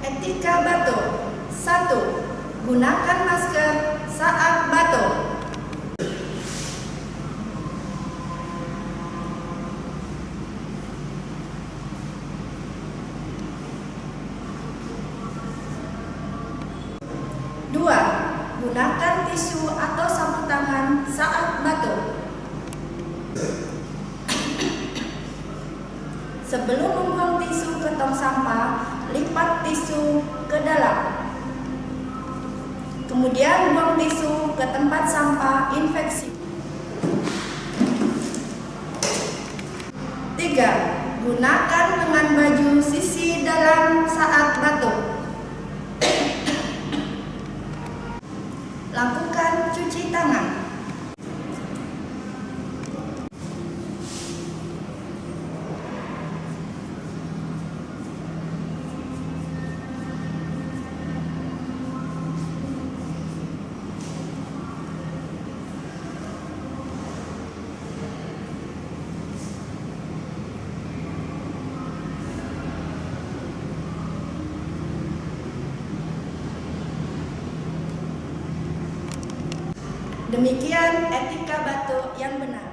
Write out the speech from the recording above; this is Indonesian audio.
Etika batuk. 1. Gunakan masker saat batuk. 2. Gunakan tisu atau sapu tangan saat batuk. Sebelum membuang tisu ke tong sampah, lipat tisu ke dalam. Kemudian buang tisu ke tempat sampah infeksi. 3. Gunakan lengan baju sisi dalam saat batuk. Lakukan cuci tangan. Demikian etika batuk yang benar.